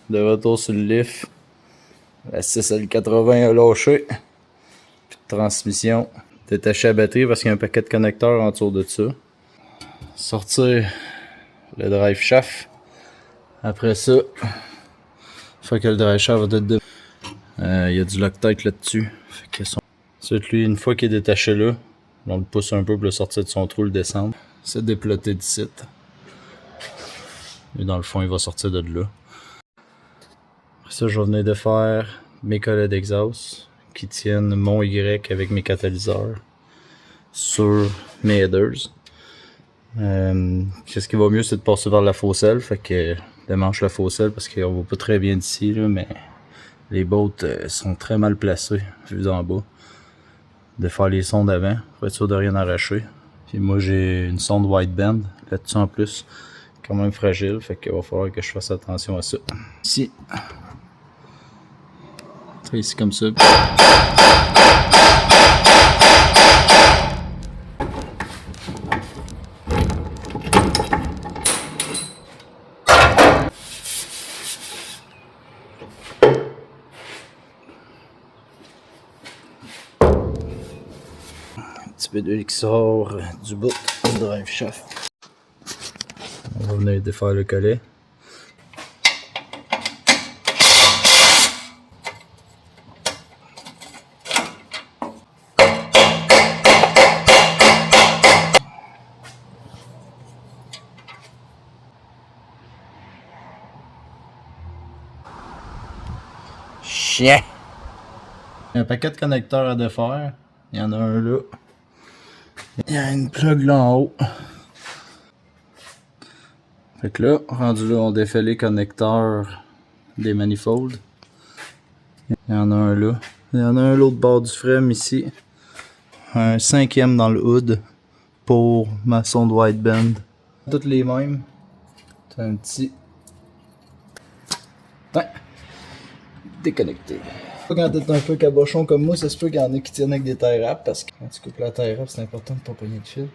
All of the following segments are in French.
de retour sur le lift. La 6L80 a lâché. Puis de transmission. Détacher la batterie parce qu'il y a un paquet de connecteurs autour de ça. Sortir le drive shaft. Après ça, une fois que le drive shaft va être de... il y a du Loctite là-dessus. Fait que ensuite, lui, une fois qu'il est détaché là, on le pousse un peu pour le sortir de son trou, le descendre. C'est déploté d'ici. Et dans le fond, il va sortir de là. Après ça, je vais venir de faire mes collets d'exhaust qui tiennent mon Y avec mes catalyseurs sur mes headers. Ce qui va mieux, c'est de passer vers la faucelle. Fait que démanche la faucelle parce qu'on voit pas très bien d'ici, là, mais les bottes sont très mal placées, vues d'en bas. De faire les sondes avant, pour être sûr de rien arracher. Puis moi, j'ai une sonde wideband là-dessus en plus, quand même fragile, fait qu'il va falloir que je fasse attention à ça. Ici, ici comme ça. Un petit peu d'huile qui sort du bout du drive shaft. On va venir défaire le collet. Chien! Il y a un paquet de connecteurs à défaire. Il y en a un là. Il y a une plug là en haut. Fait que là, rendu là, on défait les connecteurs des manifolds. Il y en a un là. Il y en a un l'autre bord du frame ici. Un 5e dans le hood pour ma sonde wideband. Toutes les mêmes. C'est un petit... Ouais. Déconnecté. Quand t'es un peu cabochon comme moi, ça se peut qu'il y en ait qui tiennent avec des tie wraps parce que quand tu coupes la tie wrap, c'est important de pas pogner de fil.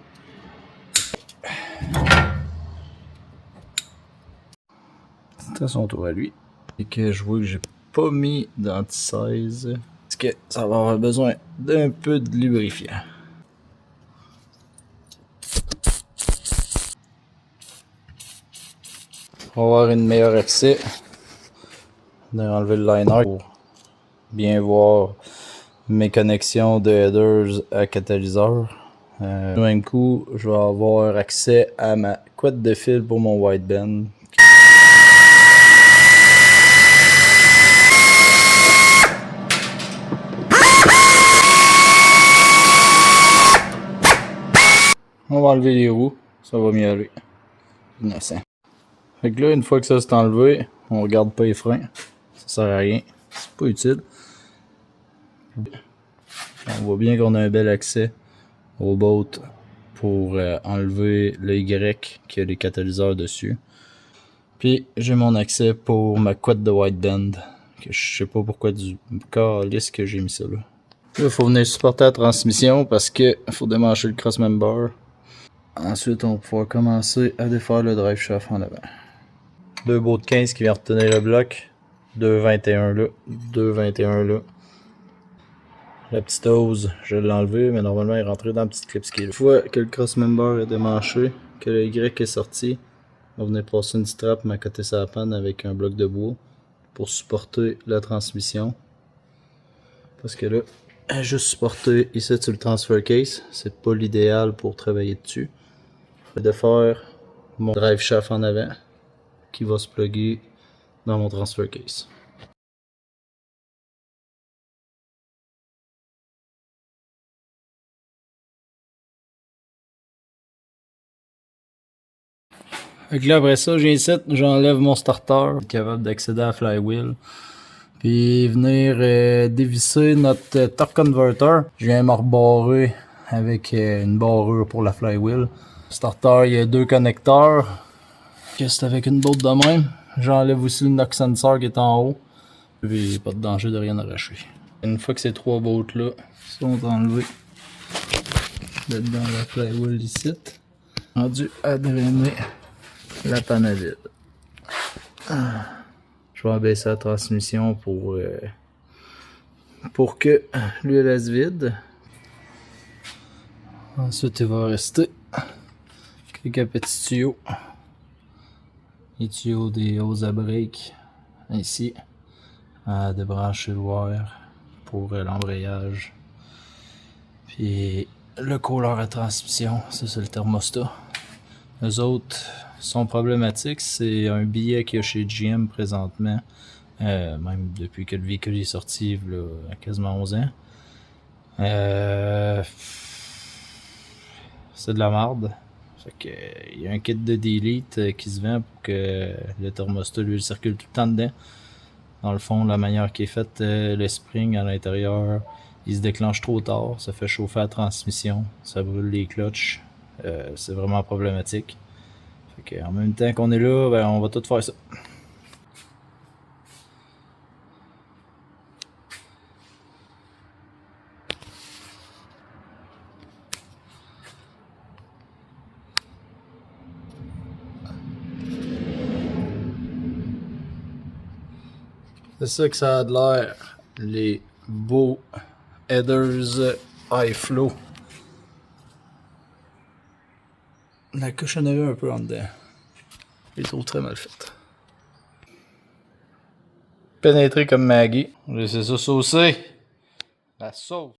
C'est à son tour à lui. Et que je vois que j'ai pas mis d'anti-size. Parce que ça va avoir besoin d'un peu de lubrifiant. On va avoir une meilleure accès. On va enlever le liner pour bien voir mes connexions de headers à catalyseur. Du même coup, je vais avoir accès à ma couette de fil pour mon wideband. On va enlever les roues, ça va mieux aller. Innocent. Fait que là, une fois que ça c'est enlevé, on regarde pas les freins. Ça sert à rien. C'est pas utile. On voit bien qu'on a un bel accès au boat pour enlever le Y qui a les catalyseurs dessus. Puis j'ai mon accès pour ma couette de wideband. Que je sais pas pourquoi du calice que j'ai mis ça là. Là, il faut venir supporter la transmission parce que faut démancher le cross member. Ensuite, on va pouvoir commencer à défaire le drive shaft en avant. Deux bouts de 15 qui viennent retenir le bloc. 2,21 là, 2,21 là. La petite hose, je l'ai enlevée, mais normalement elle est rentrée dans la petite clip qui est là. Une fois que le cross member est démanché, que le Y est sorti, on va venir passer une strap à côté de sa panne avec un bloc de bois pour supporter la transmission. Parce que là, elle est juste supportée ici sur le transfer case, c'est pas l'idéal pour travailler dessus. Je vais défaire mon drive shaft en avant qui va se plugger dans mon transfer case. Fait que là, après ça, j'ai ici, j'enlève mon starter, capable d'accéder à la flywheel. Puis venir dévisser notre torque converter. Je viens me rebarrer avec une barrure pour la flywheel. Starter, il y a deux connecteurs. C'est avec une botte de même. J'enlève aussi le knock sensor qui est en haut. Puis pas de danger de rien arracher. Une fois que ces trois bottes là sont enlevées dans la flywheel ici, rendu à drainer la panne à vide. Je Je vais abaisser la transmission pour que l'huile reste vide. Ensuite, il va rester quelques petits tuyaux. Les tuyaux des hoses à break, ici, à débrancher le wire pour l'embrayage. Puis le couleur à transmission, ça c'est le thermostat. Les autres sont problématiques. C'est un billet qu'il y a chez GM présentement, même depuis que le véhicule est sorti, il y a quasiment 11 ans. C'est de la merde. Fait que, il y a un kit de delete qui se vend pour que le thermostat lui circule tout le temps dedans. Dans le fond, la manière qui est faite, le spring à l'intérieur, il se déclenche trop tard, ça fait chauffer la transmission, ça brûle les clutches, c'est vraiment problématique. Fait que, en même temps qu'on est là, ben, on va tout faire ça. C'est ça que ça a de l'air, les beaux headers high flow. La cochonnerie un peu en dedans. Je les trouve très mal faites. Pénétré comme Maggie. On laisse ça saucer. La sauce.